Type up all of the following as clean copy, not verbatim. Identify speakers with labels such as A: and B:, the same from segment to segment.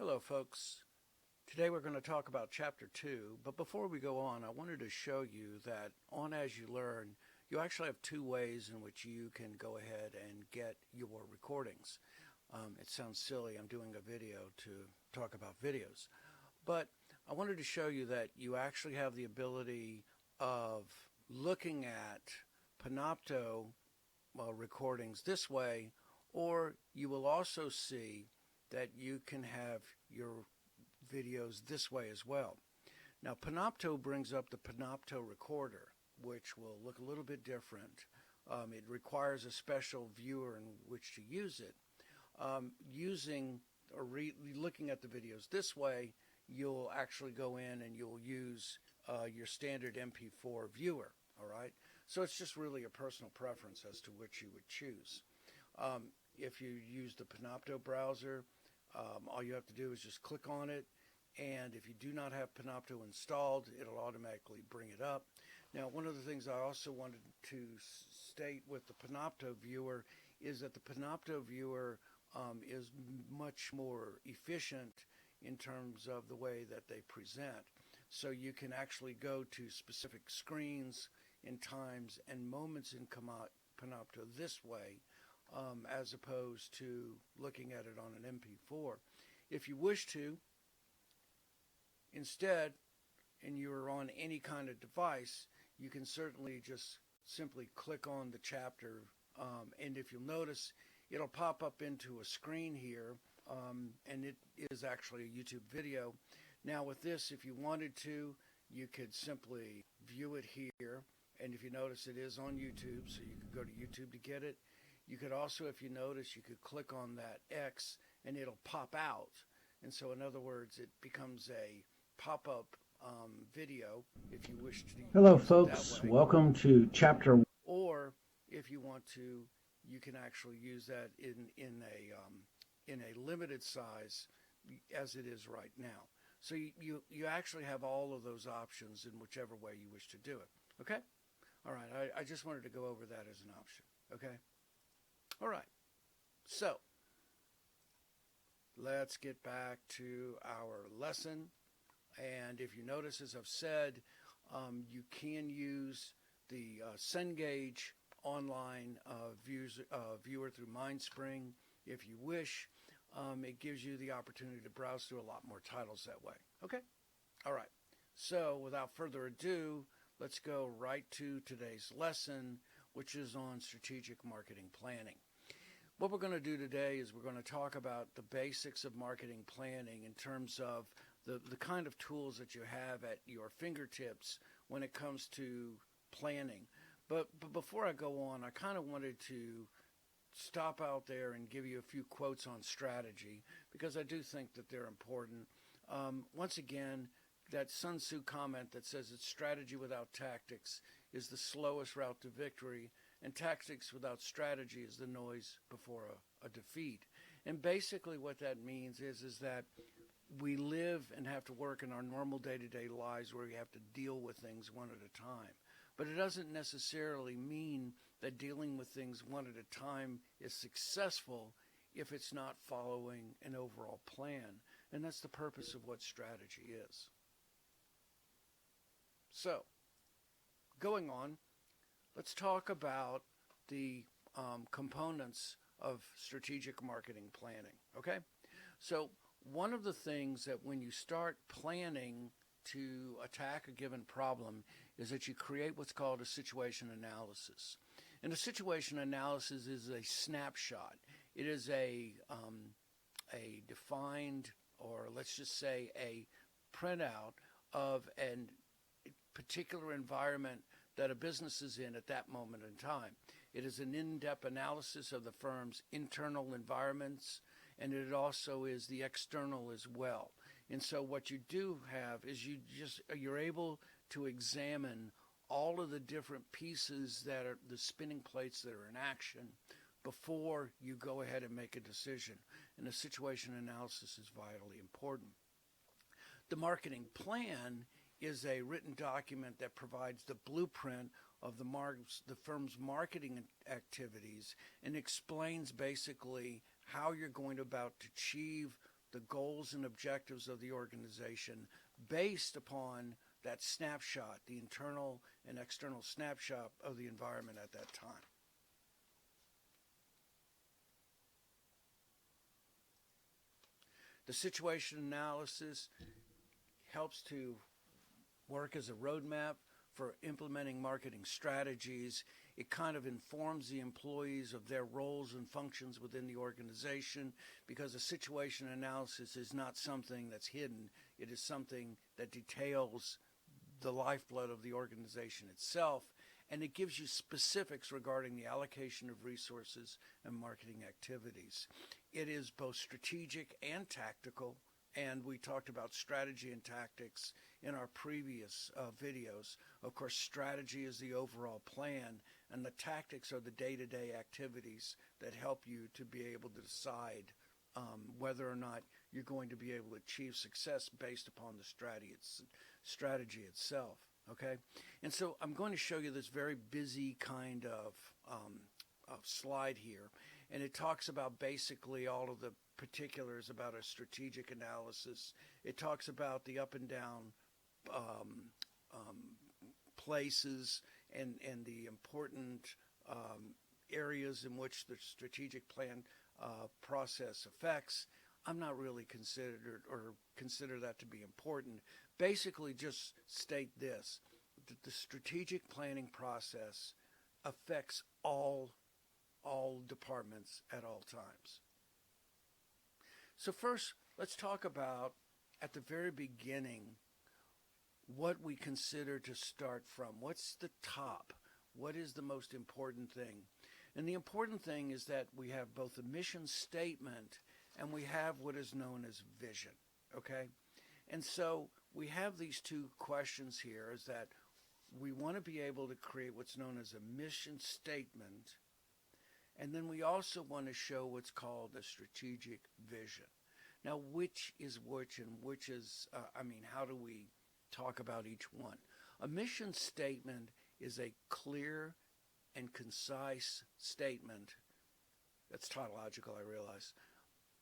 A: Hello folks. Today we're going to talk about Chapter 2, but before we go on, I wanted to show you that on As You Learn, you actually have two ways in which you can go ahead and get your recordings. It sounds silly, I'm doing a video to talk about videos, but I wanted to show you that you actually have the ability of looking at Panopto recordings this way, or you will also see that you can have your videos this way as well. Now Panopto brings up the Panopto recorder, which will look a little bit different. It requires a special viewer in which to use it. Looking at the videos this way, you'll actually go in and you'll use your standard MP4 viewer. All right, so it's just really a personal preference as to which you would choose. If you use the Panopto browser, all you have to do is just click on it, and if you do not have Panopto installed, it'll automatically bring it up. Now, one of the things I also wanted to state with the Panopto viewer is that the Panopto viewer is much more efficient in terms of the way that they present. So you can actually go to specific screens in times and moments in Panopto this way, as opposed to looking at it on an MP4. If you wish to, instead, and you're on any kind of device, you can certainly just simply click on the chapter, and if you'll notice, it'll pop up into a screen here, and it is actually a YouTube video. Now with this, if you wanted to, you could simply view it here, and if you notice, it is on YouTube, so you can go to YouTube to get it. You could also, if you notice, you could click on that X and it'll pop out. And so in other words, it becomes a pop-up video if you wish to.
B: Hello folks, welcome to Chapter 1.
A: Or if you want to, you can actually use that in a limited size as it is right now. So you actually have all of those options in whichever way you wish to do it. Okay? All right, I just wanted to go over that as an option. Okay? All right, so let's get back to our lesson. And if you notice, as I've said, you can use the Cengage online viewer through MindSpring if you wish. It gives you the opportunity to browse through a lot more titles that way. Okay? All right. So without further ado, let's go right to today's lesson, which is on strategic marketing planning. What we're going to do today is we're going to talk about the basics of marketing planning in terms of the kind of tools that you have at your fingertips when it comes to planning. But before I go on, I kind of wanted to stop out there and give you a few quotes on strategy, because I do think that they're important. Once again, that Sun Tzu comment that says that strategy without tactics is the slowest route to victory, and tactics without strategy is the noise before a defeat. And basically what that means is that we live and have to work in our normal day-to-day lives where we have to deal with things one at a time. But it doesn't necessarily mean that dealing with things one at a time is successful if it's not following an overall plan. And that's the purpose of what strategy is. So, going on, let's talk about the components of strategic marketing planning, okay? So one of the things that when you start planning to attack a given problem is that you create what's called a situation analysis. And a situation analysis is a snapshot. It is a defined, or let's just say a printout of a particular environment that a business is in at that moment in time. It is an in-depth analysis of the firm's internal environments, and it also is the external as well. And so what you do have is you're able to examine all of the different pieces that are the spinning plates that are in action before you go ahead and make a decision. And the situation analysis is vitally important. The marketing plan is a written document that provides the blueprint of the firm's marketing activities and explains basically how you're going to achieve the goals and objectives of the organization based upon that snapshot, the internal and external snapshot of the environment at that time. The situation analysis helps to work as a roadmap for implementing marketing strategies. It kind of informs the employees of their roles and functions within the organization, because a situation analysis is not something that's hidden. It is something that details the lifeblood of the organization itself, and it gives you specifics regarding the allocation of resources and marketing activities. It is both strategic and tactical, and we talked about strategy and tactics in our previous videos. Of course, strategy is the overall plan, and the tactics are the day-to-day activities that help you to be able to decide whether or not you're going to be able to achieve success based upon the strategy itself. Okay, and so I'm going to show you this very busy kind of slide here, and it talks about basically all of the particulars about a strategic analysis. It talks about the up and down places and the important areas in which the strategic plan process affects. I'm not really consider that to be important. Basically, just state this, that the strategic planning process affects all departments at all times. So first, let's talk about, at the very beginning, what we consider to start from. What's the top? What is the most important thing? And the important thing is that we have both a mission statement and we have what is known as vision, okay? And so we have these two questions here, is that we want to be able to create what's known as a mission statement, and then we also want to show what's called a strategic vision. Now, which is which, and which is, how do we talk about each one? A mission statement is a clear and concise statement, that's tautological, I realize,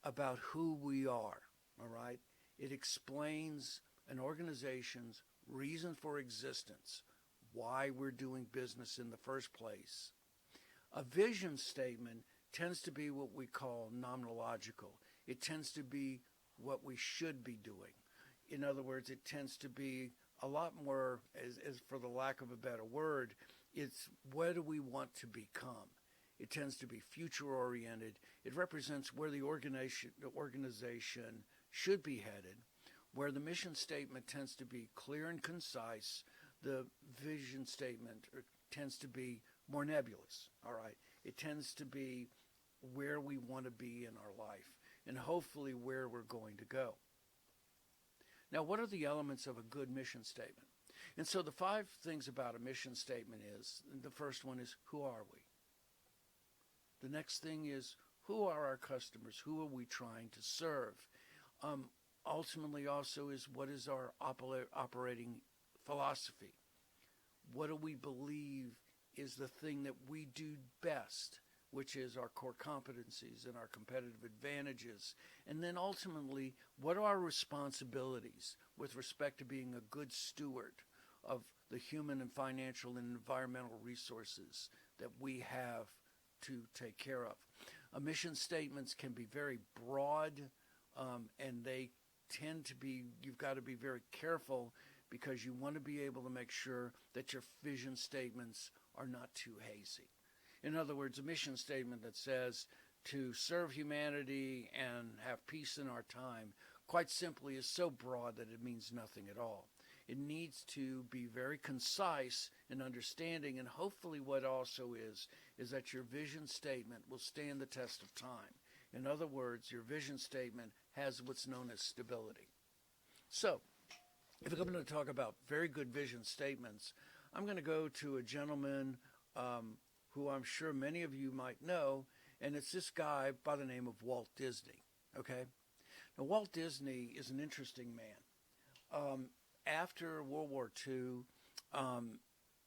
A: about who we are, all right? It explains an organization's reason for existence, why we're doing business in the first place. A vision statement tends to be what we call nomenological. It tends to be what we should be doing. In other words, it tends to be a lot more, as for the lack of a better word, it's where do we want to become. It tends to be future-oriented. It represents where the organization should be headed. Where the mission statement tends to be clear and concise, the vision statement tends to be more nebulous, all right? It tends to be where we want to be in our life and hopefully where we're going to go. Now, what are the elements of a good mission statement? And so the 5 things about a mission statement is, the first one is, who are we? The next thing is, who are our customers? Who are we trying to serve? Ultimately also is, what is our operating philosophy? What do we believe is the thing that we do best, which is our core competencies and our competitive advantages? And then ultimately, what are our responsibilities with respect to being a good steward of the human and financial and environmental resources that we have to take care of? Mission statements can be very broad, and they tend to be, you've got to be very careful, because you want to be able to make sure that your vision statements are not too hazy. In other words, a mission statement that says to serve humanity and have peace in our time, quite simply, is so broad that it means nothing at all. It needs to be very concise in understanding, and hopefully what also is that your vision statement will stand the test of time. In other words, your vision statement has what's known as stability. So, if I'm going to talk about very good vision statements, I'm going to go to a gentleman who I'm sure many of you might know, and it's this guy by the name of Walt Disney, okay? Now, Walt Disney is an interesting man. After World War II,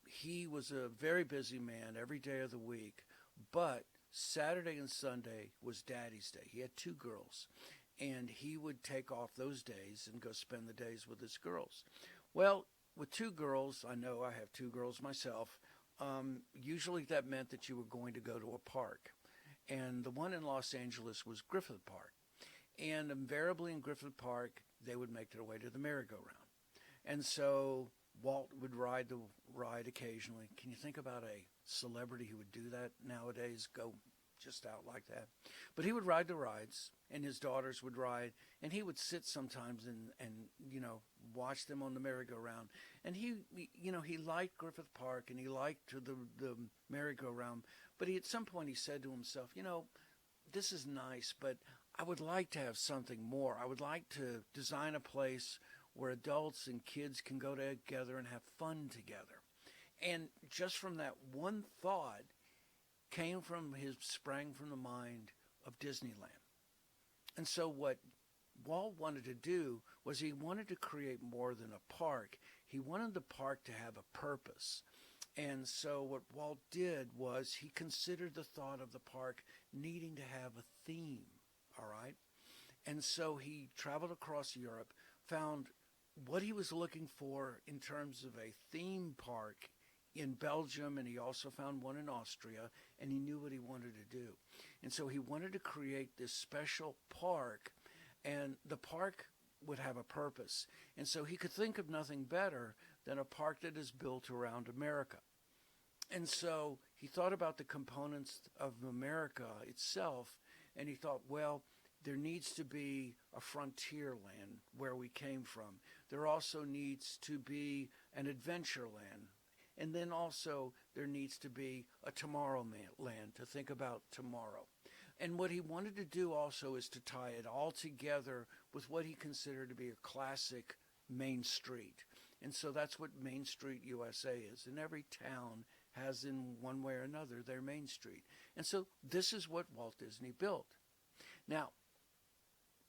A: he was a very busy man every day of the week, but Saturday and Sunday was Daddy's Day. He had 2 girls, and he would take off those days and go spend the days with his girls. Well, with two girls, I know I have two girls myself, usually that meant that you were going to go to a park. And the one in Los Angeles was Griffith Park. And invariably in Griffith Park, they would make their way to the merry-go-round. And so Walt would ride the ride occasionally. Can you think about a celebrity who would do that nowadays, go just out like that? But he would ride the rides, and his daughters would ride, and he would sit sometimes and watch them on the merry-go-round. And he liked Griffith Park, and he liked the merry-go-round. But at some point he said to himself, this is nice, but I would like to have something more. I would like to design a place where adults and kids can go together and have fun together. And just from that one thought sprang from the mind of Disneyland. And so what Walt wanted to do was he wanted to create more than a park. He wanted the park to have a purpose. And so what Walt did was he considered the thought of the park needing to have a theme, all right? And so he traveled across Europe, found what he was looking for in terms of a theme park in Belgium, and he also found one in Austria, and he knew what he wanted to do. And so he wanted to create this special park, and the park would have a purpose. And so he could think of nothing better than a park that is built around America. And so he thought about the components of America itself, and he thought, well, there needs to be a frontier land where we came from. There also needs to be an adventure land. And then also there needs to be a tomorrow land to think about tomorrow. And what he wanted to do also is to tie it all together with what he considered to be a classic Main Street. And so that's what Main Street USA is. And every town has in one way or another their Main Street. And so this is what Walt Disney built. Now,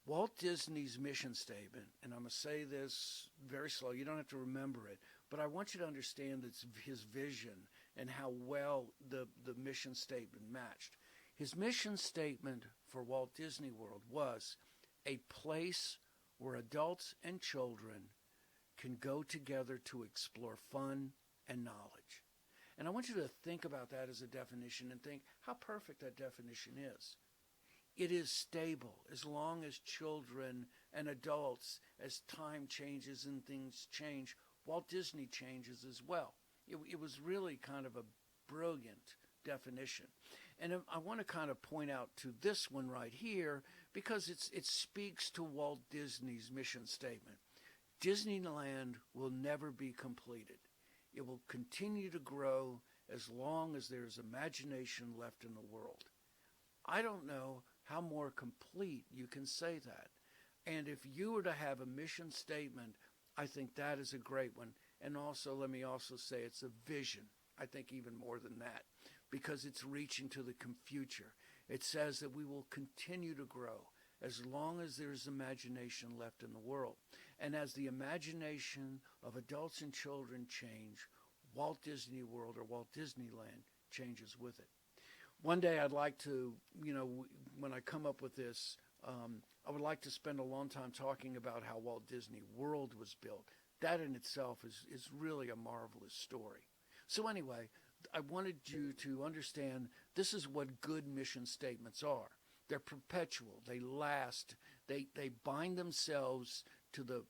A: Walt Disney's mission statement, and I'm going to say this very slow, you don't have to remember it, but I want you to understand it's his vision and how well the mission statement matched. His mission statement for Walt Disney World was a place where adults and children can go together to explore fun and knowledge. And I want you to think about that as a definition and think how perfect that definition is. It is stable as long as children and adults, as time changes and things change, Walt Disney changes as well. It was really kind of a brilliant definition. And I want to kind of point out to this one right here because it speaks to Walt Disney's mission statement. Disneyland will never be completed. It will continue to grow as long as there's imagination left in the world. I don't know how more complete you can say that. And if you were to have a mission statement, I think that is a great one. And also, let me also say it's a vision. I think even more than that, because it's reaching to the future. It says that we will continue to grow as long as there's imagination left in the world. And as the imagination of adults and children change, Walt Disney World or Walt Disneyland changes with it. One day I'd like to, when I come up with this, I would like to spend a long time talking about how Walt Disney World was built. That in itself is really a marvelous story. So anyway, I wanted you to understand this is what good mission statements are. They're perpetual. They last. They bind themselves to the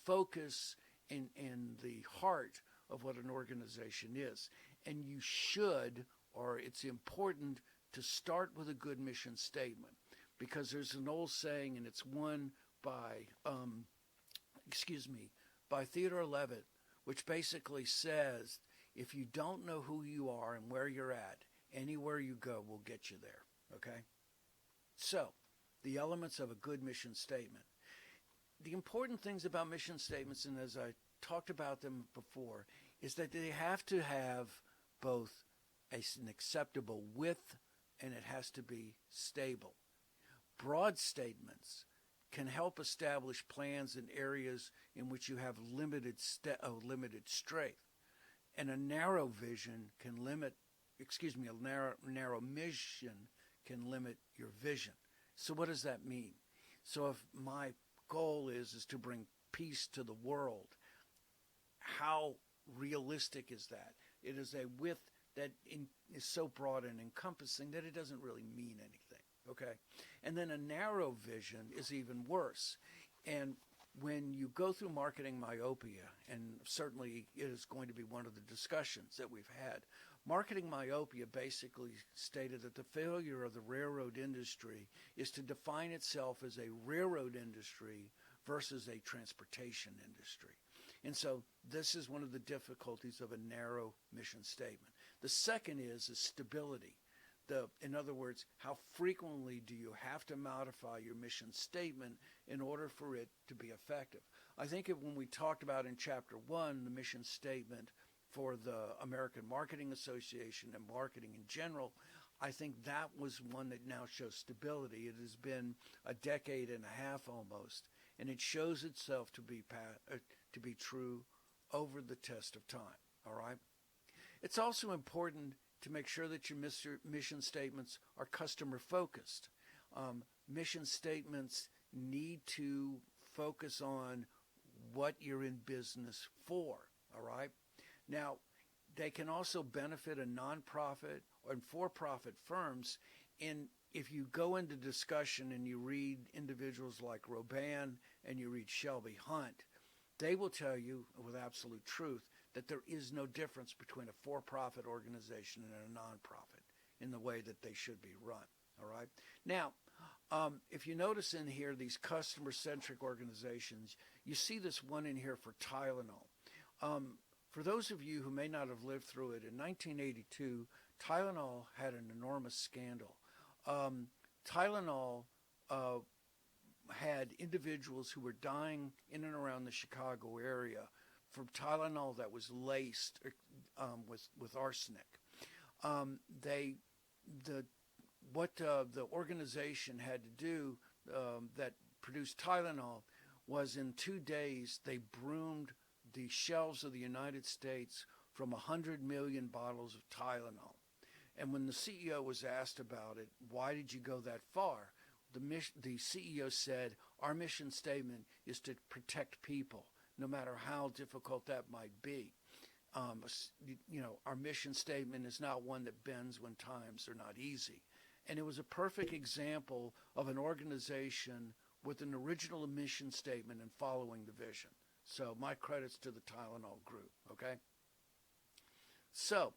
A: focus and the heart of what an organization is. And you should, or it's important to start with a good mission statement, because there's an old saying, and it's one by Theodore Levitt, which basically says, if you don't know who you are and where you're at, anywhere you go will get you there, okay? So, the elements of a good mission statement. The important things about mission statements, and as I talked about them before, is that they have to have both an acceptable width and it has to be stable. Broad statements can help establish plans in areas in which you have limited strength. And a narrow vision can limit, a narrow mission can limit your vision. So what does that mean? So if my goal is to bring peace to the world, how realistic is that? It is a width that is so broad and encompassing that it doesn't really mean anything, okay? And then a narrow vision is even worse. And when you go through marketing myopia, and certainly it is going to be one of the discussions that we've had, marketing myopia basically stated that the failure of the railroad industry is to define itself as a railroad industry versus a transportation industry. And so this is one of the difficulties of a narrow mission statement. The second is stability. In other words, how frequently do you have to modify your mission statement in order for it to be effective? I think when we talked about in Chapter 1, the mission statement for the American Marketing Association and marketing in general, I think that was one that now shows stability. It has been a decade and a half almost, and it shows itself to be true over the test of time, all right? It's also important to make sure that your mission statements are customer focused. Mission statements need to focus on what you're in business for, all right? Now, they can also benefit a nonprofit or for-profit firms. And if you go into discussion and you read individuals like Robin and you read Shelby Hunt, they will tell you with absolute truth that there is no difference between a for-profit organization and a nonprofit in the way that they should be run, all right? Now, if you notice in here these customer-centric organizations, you see this one in here for Tylenol. For those of you who may not have lived through it, in 1982, Tylenol had an enormous scandal. Tylenol had individuals who were dying in and around the Chicago area from Tylenol that was laced with arsenic. What the organization had to do that produced Tylenol was in 2 days they broomed the shelves of the United States from 100 million bottles of Tylenol. And when the CEO was asked about it, why did you go that far? The CEO said, our mission statement is to protect people, no matter how difficult that might be. Our mission statement is not one that bends when times are not easy. And it was a perfect example of an organization with an original mission statement and following the vision. So my credits to the Tylenol group, okay? So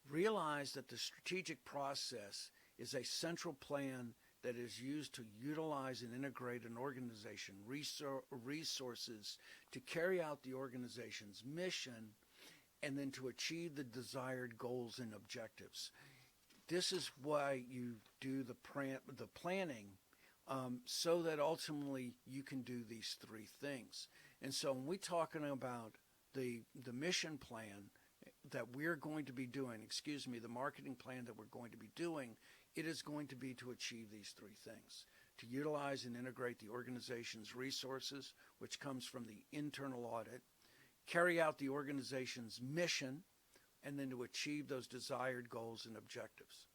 A: realize that the strategic process is a central plan that is used to utilize and integrate an organization resources to carry out the organization's mission and then to achieve the desired goals and objectives. This is why you do the planning so that ultimately you can do these three things. And so when we're talking about the mission plan that we're going to be doing, the marketing plan that we're going to be doing, it is going to be to achieve these three things: to utilize and integrate the organization's resources, which comes from the internal audit, carry out the organization's mission, and then to achieve those desired goals and objectives.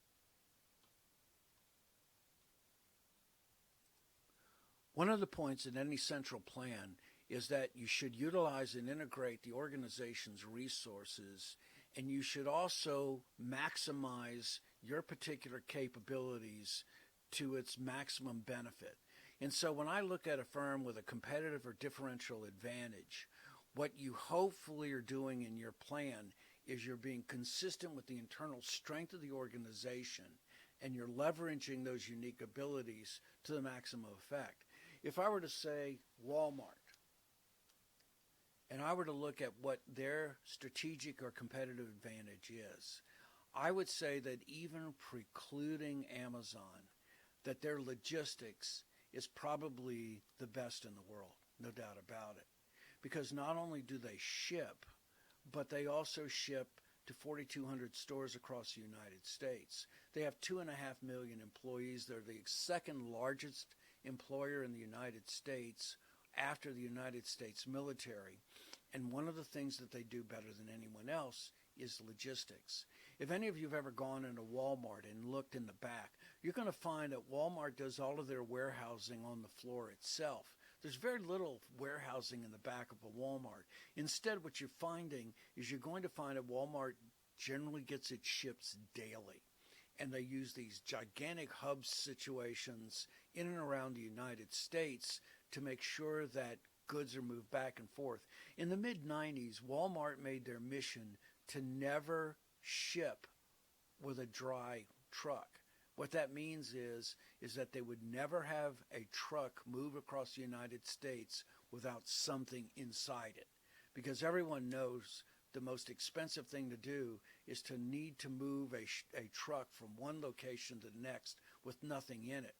A: One of the points in any central plan is that you should utilize and integrate the organization's resources, and you should also maximize your particular capabilities to its maximum benefit. And so when I look at a firm with a competitive or differential advantage, what you hopefully are doing in your plan is you're being consistent with the internal strength of the organization, and you're leveraging those unique abilities to the maximum effect. If I were to say Walmart, and I were to look at what their strategic or competitive advantage is, I would say that even precluding Amazon, that their logistics is probably the best in the world, no doubt about it. Because not only do they ship, but they also ship to 4,200 stores across the United States. They have 2.5 million employees. They're the second largest employer in the United States after the United States military. And one of the things that they do better than anyone else is logistics. If any of you have ever gone into Walmart and looked in the back, you're going to find that Walmart does all of their warehousing on the floor itself. There's very little warehousing in the back of a Walmart. Instead, what you're finding is you're going to find that Walmart generally gets its ships daily. And they use these gigantic hub situations in and around the United States to make sure that goods are moved back and forth. In the mid-90s, Walmart made their mission to never ship with a dry truck. What that means is that they would never have a truck move across the United States without something inside it. Because everyone knows the most expensive thing to do is to need to move a truck from one location to the next with nothing in it.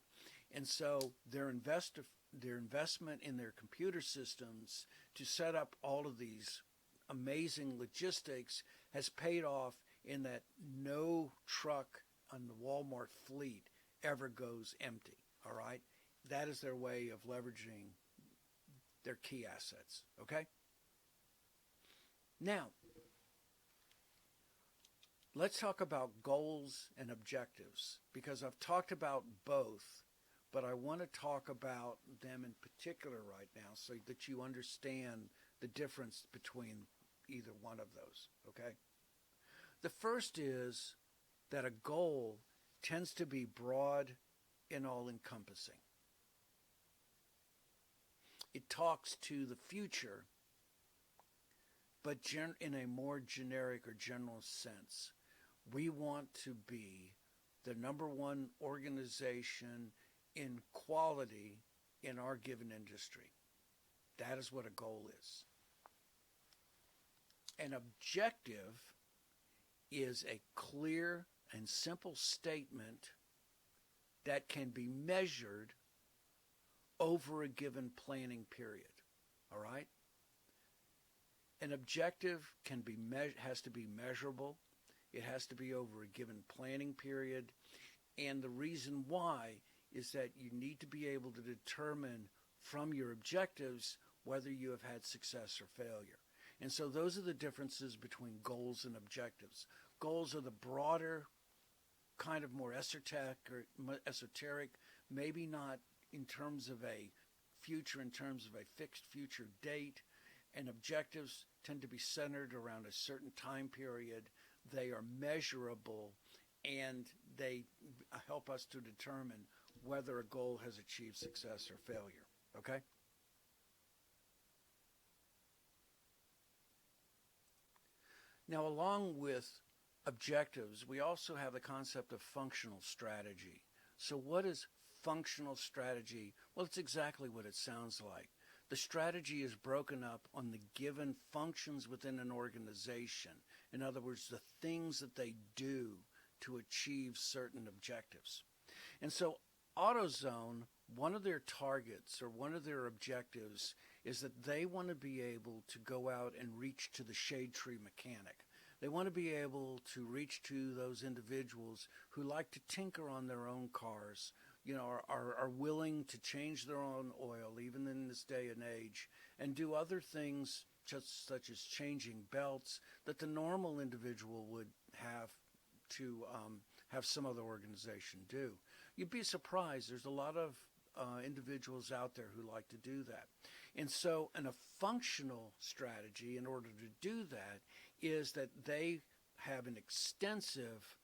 A: And so their investment in their computer systems to set up all of these amazing logistics has paid off in that no truck on the Walmart fleet ever goes empty, all right? That is their way of leveraging their key assets, okay? Now, let's talk about goals and objectives, because I've talked about both, but I want to talk about them in particular right now so that you understand the difference between either one of those, okay? The first is that a goal tends to be broad and all-encompassing. It talks to the future, but in a more generic or general sense. We want to be the number one organization in quality in our given industry. That is what a goal is. An objective is a clear and simple statement that can be measured over a given planning period. All right? An objective has to be measurable. It has to be over a given planning period. And the reason why is that you need to be able to determine from your objectives whether you have had success or failure. And so those are the differences between goals and objectives. Goals are the broader, kind of more esoteric, maybe not in terms of a future, in terms of a fixed future date. And objectives tend to be centered around a certain time period. They are measurable, and they help us to determine whether a goal has achieved success or failure. Okay? Now, along with objectives, we also have the concept of functional strategy. So what is functional strategy? Well, it's exactly what it sounds like. The strategy is broken up on the given functions within an organization. In other words, the things that they do to achieve certain objectives. And so AutoZone, one of their targets or one of their objectives is that they want to be able to go out and reach to the shade tree mechanic. They want to be able to reach to those individuals who like to tinker on their own cars, are willing to change their own oil, even in this day and age, and do other things just such as changing belts that the normal individual would have to have some other organization do. You'd be surprised. There's a lot of individuals out there who like to do that. And so in a functional strategy, in order to do that, is that they have an extensive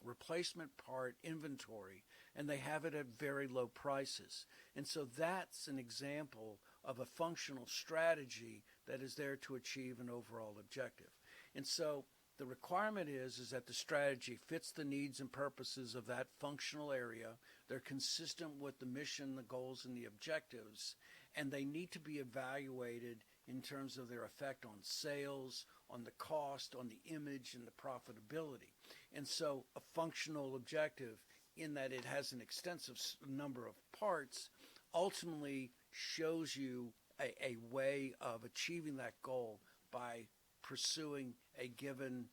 A: replacement part inventory, and they have it at very low prices. And so that's an example of a functional strategy that is there to achieve an overall objective. And so the requirement is that the strategy fits the needs and purposes of that functional area. They're consistent with the mission, the goals, and the objectives, and they need to be evaluated in terms of their effect on sales, on the cost, on the image, and the profitability. And so a functional objective, in that it has an extensive number of parts, ultimately shows you a way of achieving that goal by pursuing a given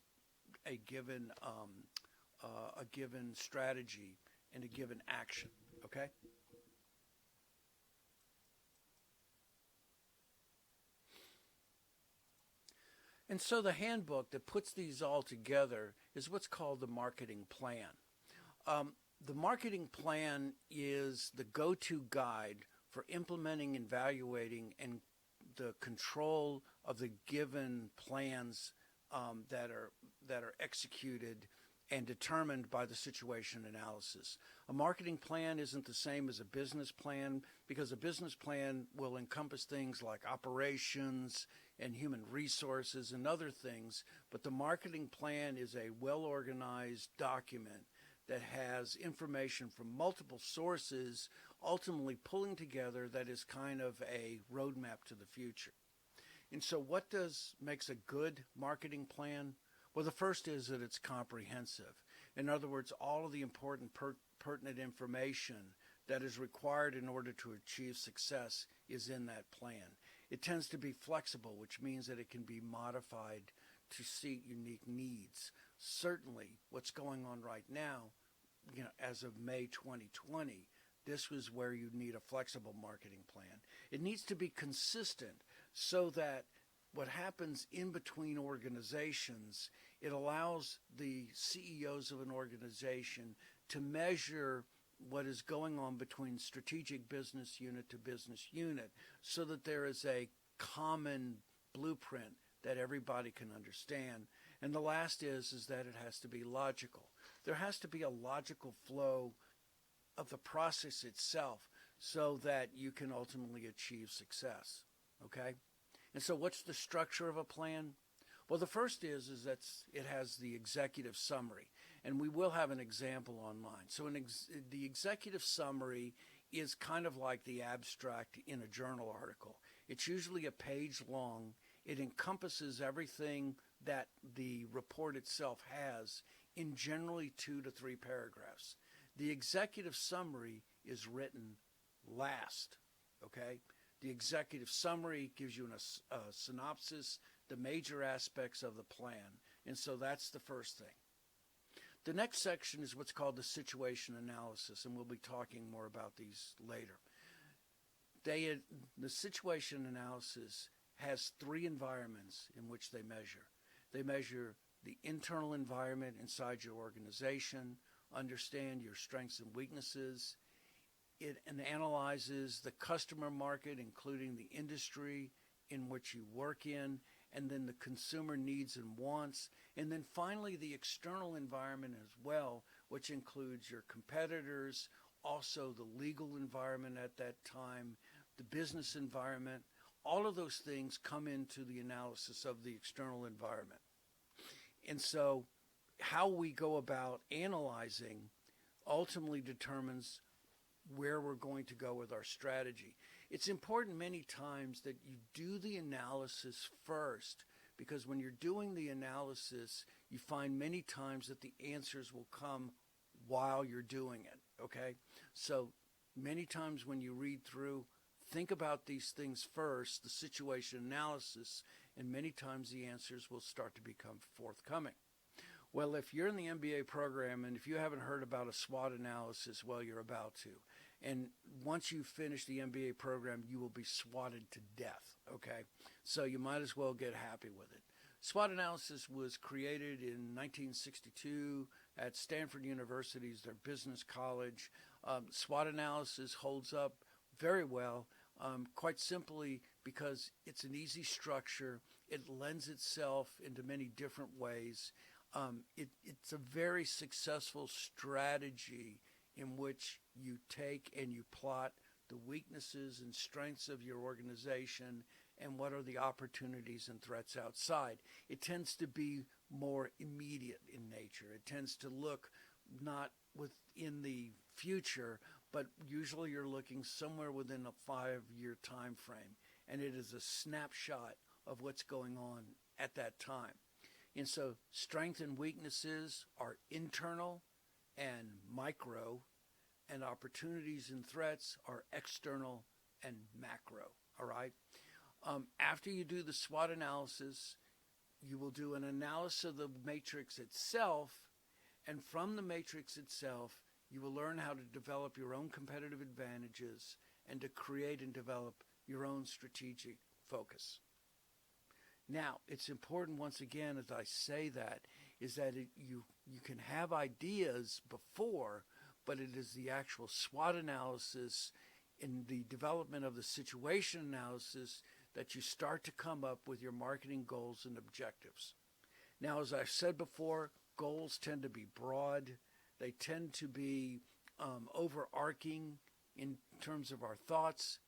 A: strategy and a given action. Okay? And so the handbook that puts these all together is what's called the marketing plan. The marketing plan is the go-to guide for implementing, evaluating, and the control of the given plans that are executed and determined by the situation analysis. A marketing plan isn't the same as a business plan, because a business plan will encompass things like operations and human resources and other things, but the marketing plan is a well-organized document that has information from multiple sources, ultimately pulling together, that is kind of a roadmap to the future. And so what makes a good marketing plan? Well, the first is that it's comprehensive. In other words, all of the important pertinent information that is required in order to achieve success is in that plan. It tends to be flexible, which means that it can be modified to suit unique needs. Certainly, what's going on right now, as of May 2020, this was where you need a flexible marketing plan. It needs to be consistent so that what happens in between organizations, it allows the CEOs of an organization to measure what is going on between strategic business unit to business unit, so that there is a common blueprint that everybody can understand. And the last is that it has to be logical. There has to be a logical flow of the process itself so that you can ultimately achieve success. Okay? And so what's the structure of a plan? Well, the first is that it has the executive summary, and we will have an example online. So the executive summary is kind of like the abstract in a journal article. It's usually a page long. It encompasses everything that the report itself has in generally 2 to 3 paragraphs. The executive summary is written last, okay? The executive summary gives you a synopsis, the major aspects of the plan. And so that's the first thing. The next section is what's called the situation analysis, and we'll be talking more about these later. The situation analysis has 3 environments in which they measure. They measure the internal environment inside your organization, understand your strengths and weaknesses. It analyzes the customer market, including the industry in which you work in, and then the consumer needs and wants, and then finally the external environment as well, which includes your competitors, also the legal environment at that time, the business environment. All of those things come into the analysis of the external environment. And so how we go about analyzing ultimately determines where we're going to go with our strategy. It's important many times that you do the analysis first, because when you're doing the analysis, you find many times that the answers will come while you're doing it, okay? So many times when you read through, think about these things first, the situation analysis, and many times the answers will start to become forthcoming. Well, if you're in the MBA program and if you haven't heard about a SWOT analysis, well, you're about to. And once you finish the MBA program, you will be swatted to death, okay? So you might as well get happy with it. SWOT analysis was created in 1962 at Stanford University's their business college. SWOT analysis holds up very well, quite simply because it's an easy structure. It lends itself into many different ways. It's a very successful strategy in which you take and you plot the weaknesses and strengths of your organization and what are the opportunities and threats outside. It tends to be more immediate in nature. It tends to look not within the future, but usually you're looking somewhere within a 5-year time frame, and it is a snapshot of what's going on at that time. And so strengths and weaknesses are internal and micro, and opportunities and threats are external and macro, all right? After you do the SWOT analysis, you will do an analysis of the matrix itself, and from the matrix itself, you will learn how to develop your own competitive advantages and to create and develop your own strategic focus. Now, it's important, once again, as I say that, is that you can have ideas before, but it is the actual SWOT analysis in the development of the situation analysis that you start to come up with your marketing goals and objectives. Now, as I've said before, goals tend to be broad. They tend to be overarching in terms of our thoughts.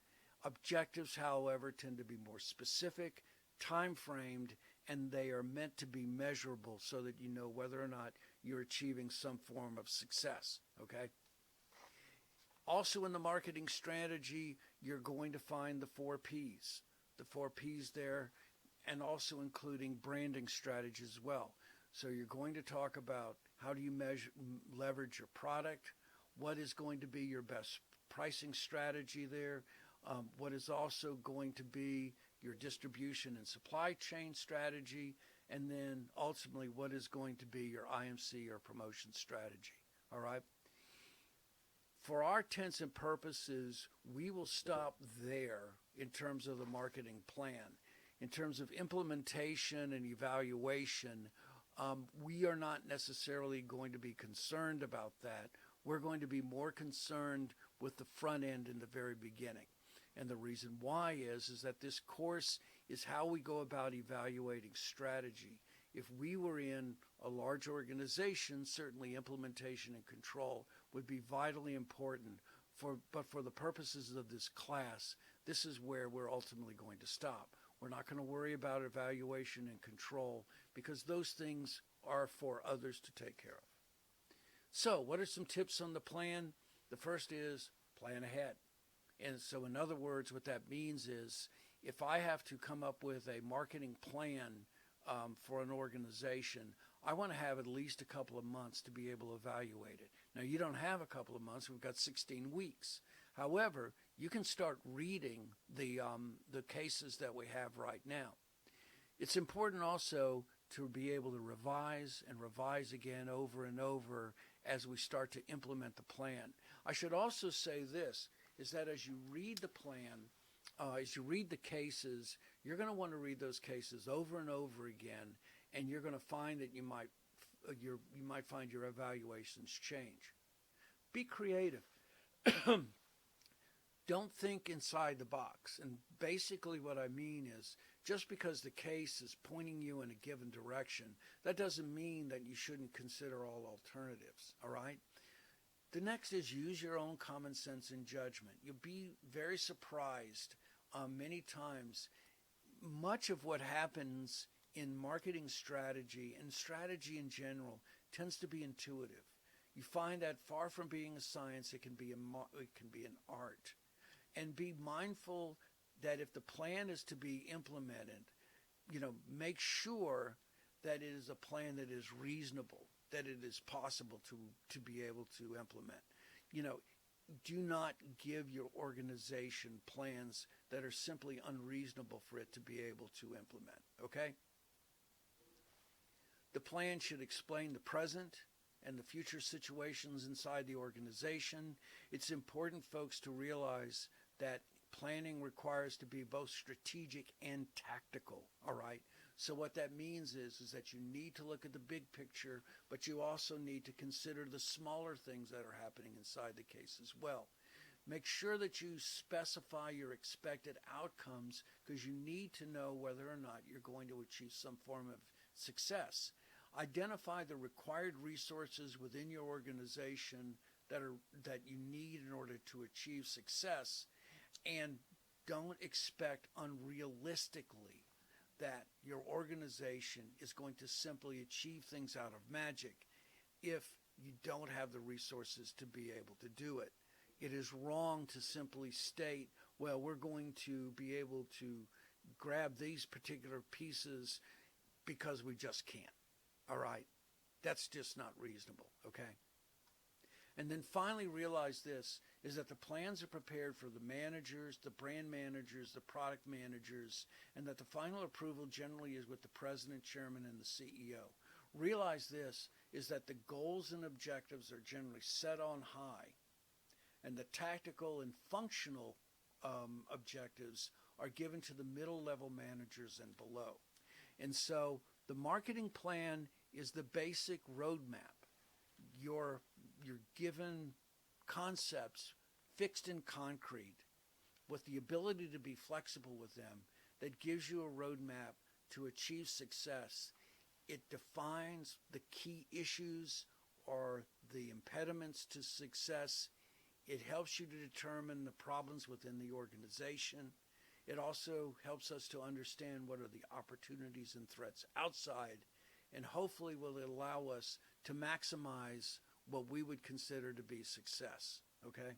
A: Objectives, however, tend to be more specific, time-framed, and they are meant to be measurable so that you know whether or not you're achieving some form of success, okay? Also in the marketing strategy, you're going to find the 4 Ps. The 4 Ps there, and also including branding strategies as well. So you're going to talk about how do you leverage your product, what is going to be your best pricing strategy there, what is also going to be your distribution and supply chain strategy, and then ultimately what is going to be your IMC or promotion strategy. All right? For our intents and purposes, we will stop there in terms of the marketing plan. In terms of implementation and evaluation, we are not necessarily going to be concerned about that. We're going to be more concerned with the front end in the very beginning. And the reason why is that this course is how we go about evaluating strategy. If we were in a large organization, certainly implementation and control would be vitally important. But for the purposes of this class, this is where we're ultimately going to stop. We're not going to worry about evaluation and control because those things are for others to take care of. So what are some tips on the plan? The first is plan ahead. And so in other words, what that means is if I have to come up with a marketing plan for an organization, I want to have at least a couple of months to be able to evaluate it. Now, you don't have a couple of months. We've got 16 weeks. However, you can start reading the cases that we have right now. It's important also to be able to revise and revise again over and over as we start to implement the plan. I should also say this, is that as you read the plan, as you read the cases, you're going to want to read those cases over and over again, and you're going to find that you might find your evaluations change. Be creative. Don't think inside the box. And basically what I mean is just because the case is pointing you in a given direction, that doesn't mean that you shouldn't consider all alternatives, all right? The next is use your own common sense and judgment. You'll be very surprised many times. Much of what happens in marketing strategy and strategy in general tends to be intuitive. You find that far from being a science, it can be an art. And be mindful that if the plan is to be implemented, make sure that it is a plan that is reasonable, that it is possible to be able to implement. Do not give your organization plans that are simply unreasonable for it to be able to implement, okay? The plan should explain the present and the future situations inside the organization. It's important, folks, to realize that planning requires to be both strategic and tactical, all right? So what that means is that you need to look at the big picture, but you also need to consider the smaller things that are happening inside the case as well. Make sure that you specify your expected outcomes because you need to know whether or not you're going to achieve some form of success. Identify the required resources within your organization that you need in order to achieve success, and don't expect unrealistically that your organization is going to simply achieve things out of magic if you don't have the resources to be able to do it. It is wrong to simply state, well, we're going to be able to grab these particular pieces because we just can't. All right? That's just not reasonable, okay? And then finally realize this, is that the plans are prepared for the managers, the brand managers, the product managers, and that the final approval generally is with the president, chairman, and the CEO. Realize this, is that the goals and objectives are generally set on high, and the tactical and functional objectives are given to the middle level managers and below. And so the marketing plan is the basic roadmap. You're given concepts fixed in concrete with the ability to be flexible with them that gives you a roadmap to achieve success. It defines the key issues or the impediments to success. It helps you to determine the problems within the organization. It also helps us to understand what are the opportunities and threats outside, and hopefully will allow us to maximize what we would consider to be success. Okay?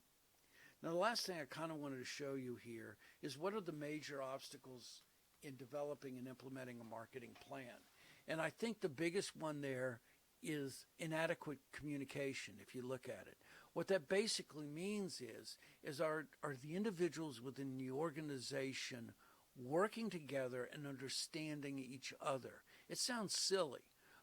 A: Now, the last thing I kind of wanted to show you here is what are the major obstacles in developing and implementing a marketing plan. And I think the biggest one there is inadequate communication, if you look at it. What that basically means is are the individuals within the organization working together and understanding each other? It sounds silly,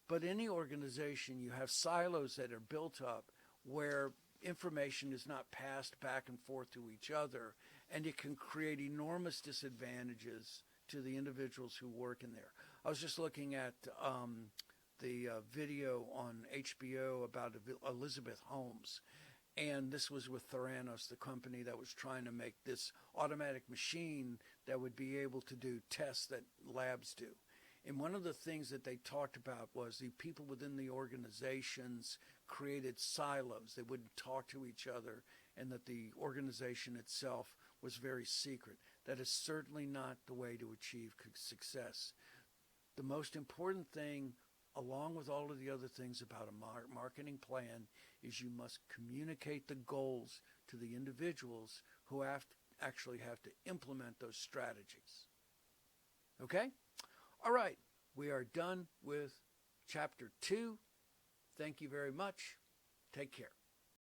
A: but any organization, you have silos that are built up where information is not passed back and forth to each other, and it can create enormous disadvantages to the individuals who work in there. I was just looking at the video on HBO about Elizabeth Holmes, and this was with Theranos, the company that was trying to make this automatic machine that would be able to do tests that labs do. And one of the things that they talked about was the people within the organizations created silos. They wouldn't talk to each other, and that the organization itself was very secret. That is certainly not the way to achieve success. The most important thing, along with all of the other things about a marketing plan, is you must communicate the goals to the individuals who actually have to implement those strategies. Okay? All right. We are done with Chapter 2. Thank you very much. Take care.